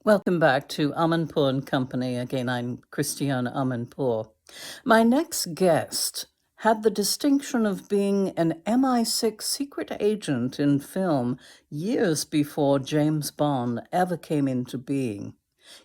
Welcome back to Amanpour and Company. Again, I'm Christiane Amanpour. My next guest had the distinction of being an MI6 secret agent in film years before James Bond ever came into being.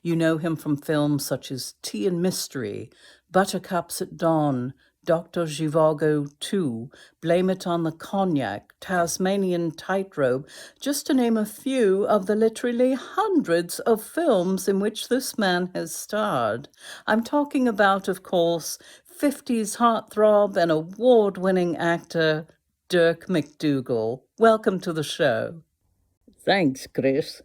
You know him from films such as Tea and Mystery, Buttercups at Dawn, Dr. Zhivago 2, Blame It on the Cognac, Tasmanian Tightrope, just to name a few of the literally hundreds of films in which this man has starred. I'm talking about, of course, 50s heartthrob and award-winning actor Dirk MacDougall. Welcome to the show. Thanks, Chris.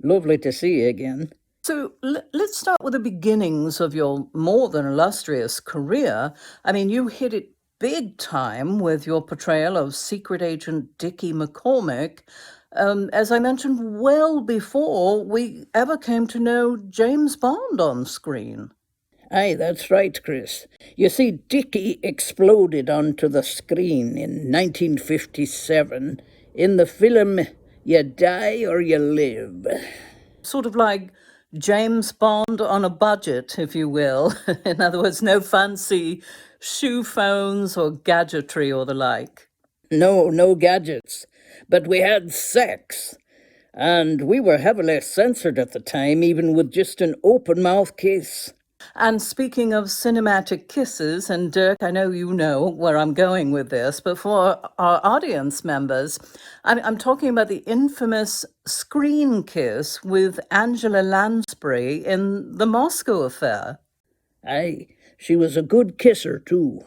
Lovely to see you again. So let's start with the beginnings of your more than illustrious career. I mean, you hit it big time with your portrayal of secret agent Dickie McCormick, as I mentioned, well before we ever came to know James Bond on screen. Aye, that's right, Chris. You see, Dickie exploded onto the screen in 1957 in the film You Die or You Live. Sort of like James Bond on a budget, if you will. In other words, no fancy shoe phones or gadgetry or the like. No gadgets. But we had sex. And we were heavily censored at the time, even with just an open mouth kiss. And speaking of cinematic kisses, and Dirk, I know you know where I'm going with this, but for our audience members, I'm talking about the infamous screen kiss with Angela Lansbury in the Moscow affair. Aye, she was a good kisser, too.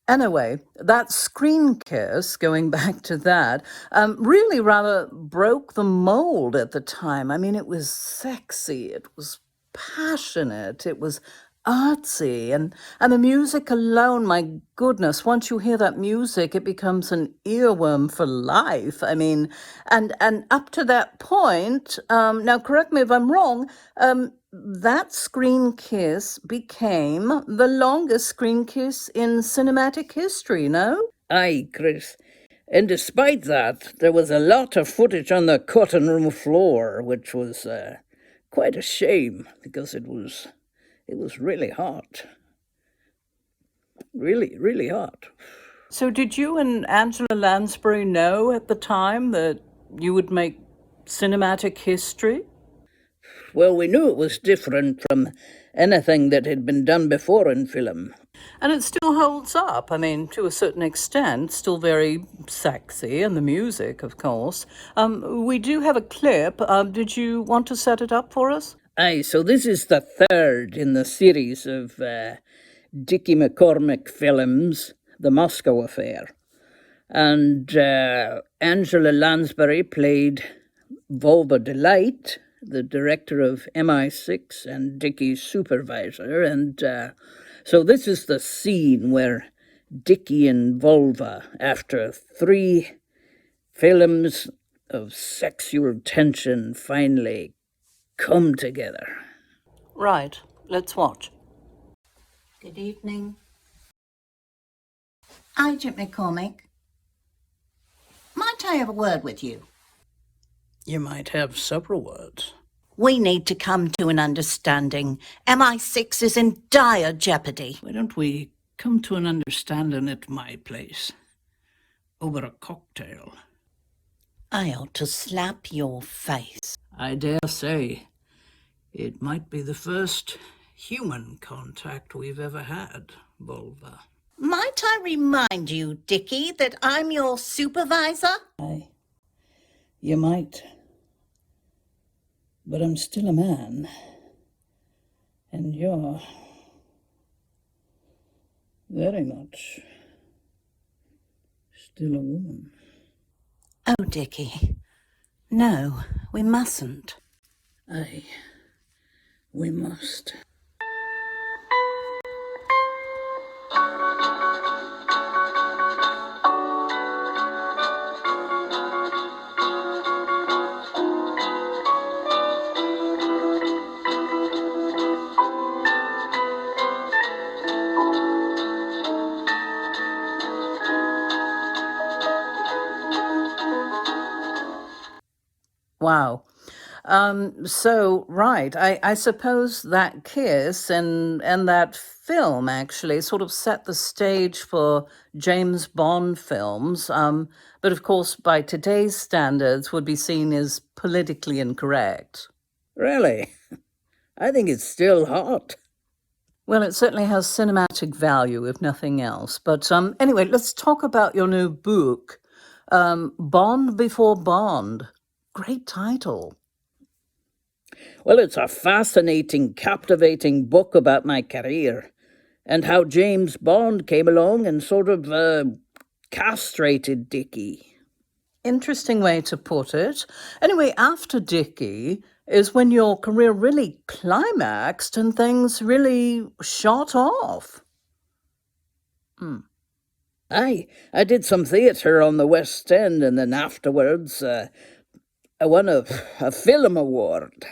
Anyway, that screen kiss, going back to that, really rather broke the mold at the time. I mean, it was sexy, it was passionate, it was artsy, and the music alone, my goodness, once you hear that music, it becomes an earworm for life. I mean, and up to that point, now correct me if I'm wrong, that screen kiss became the longest screen kiss in cinematic history, no? Aye, Chris. And despite that, there was a lot of footage on the cutting room floor, which was quite a shame because it was really hot. Really hot. So did you and Angela Lansbury know at the time that you would make cinematic history? Well, we knew it was different from anything that had been done before in film. And it still holds up. I mean, to a certain extent, still very sexy, and the music, of course. We do have a clip. Did you want to set it up for us? Aye, so this is the third in the series of Dickie McCormick films, The Moscow Affair. And Angela Lansbury played Volva Delight, the director of MI6 and Dickie's supervisor. And so this is the scene where Dickie and Volva, after 3 films of sexual tension, finally come together. Right. Let's watch. Good evening. Agent McCormick, might I have a word with you? You might have several words. We need to come to an understanding. MI6 is in dire jeopardy. Why don't we come to an understanding at my place? Over a cocktail. I ought to slap your face. I dare say it might be the first human contact we've ever had, Volva. Might I remind you, Dickie, that I'm your supervisor? Aye, you might. But I'm still a man. And you're very much still a woman. Oh, Dickie. No, we mustn't. Aye, we must. Wow. Right, I suppose that kiss and that film actually sort of set the stage for James Bond films, but of course, by today's standards, would be seen as politically incorrect. Really? I think it's still hot. Well, it certainly has cinematic value, if nothing else. But anyway, let's talk about your new book, Bond Before Bond. Great title. Well, it's a fascinating, captivating book about my career and how James Bond came along and sort of castrated Dickie. Interesting way to put it. Anyway, after Dickie is when your career really climaxed and things really shot off. I did some theatre on the West End, and then afterwards I won a film award.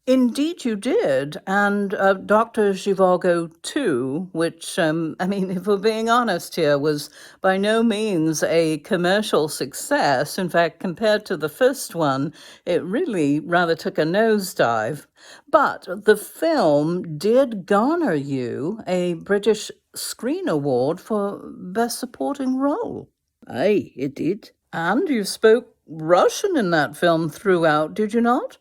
Indeed, you did. And Dr. Zhivago, too, which, if we're being honest here, was by no means a commercial success. In fact, compared to the first one, it really rather took a nosedive. But the film did garner you a British Screen Award for Best Supporting Role. Aye, it did. And you spoke Russian in that film throughout, did you not?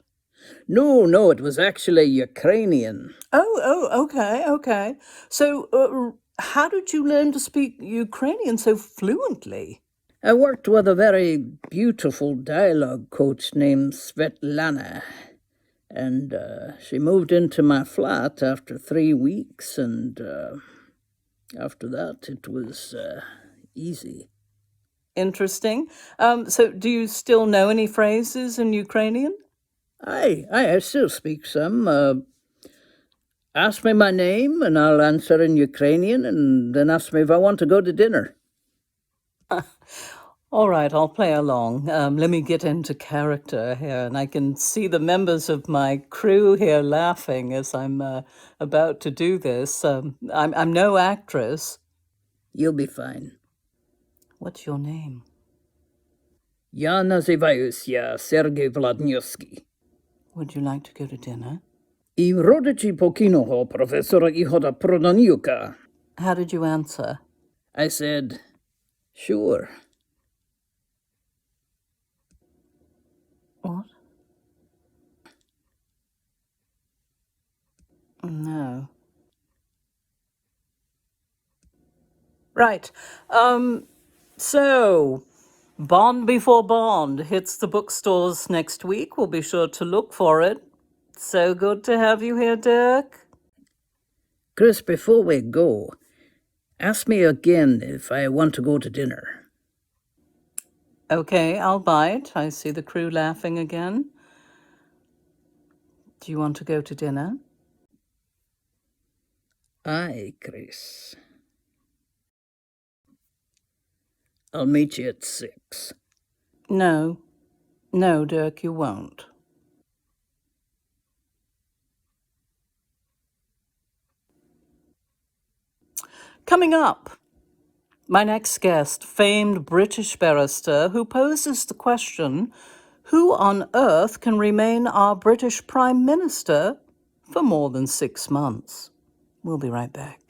No, it was actually Ukrainian. Okay. So, how did you learn to speak Ukrainian so fluently? I worked with a very beautiful dialogue coach named Svetlana, and she moved into my flat after 3 weeks, and after that it was easy. Interesting. So, do you still know any phrases in Ukrainian? I still speak some. Ask me my name and I'll answer in Ukrainian, and then ask me if I want to go to dinner. All right, I'll play along. Let me get into character here, and I can see the members of my crew here laughing as I'm about to do this. I'm no actress. You'll be fine. What's your name? Я называюсь Sergei Vladimировsky. Would you like to go to dinner? І родичі покійного професора Ігоря Проданюка. How did you answer? I said, sure. What? No. Right. So, Bond Before Bond hits the bookstores next week. We'll be sure to look for it. So good to have you here, Dirk. Chris, before we go, ask me again if I want to go to dinner. Okay, I'll bite. I see the crew laughing again. Do you want to go to dinner? Aye, Chris. I'll meet you at 6. No, Dirk, you won't. Coming up, my next guest, famed British barrister who poses the question, who on earth can remain our British Prime Minister for more than 6 months? We'll be right back.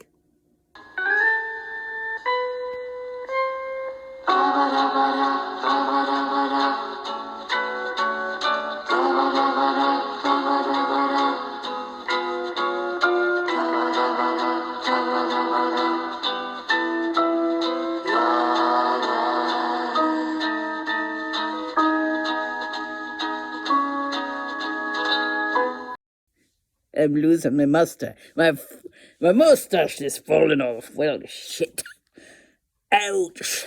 I'm losing my mustache. My mustache is falling off. Well, shit. Ouch.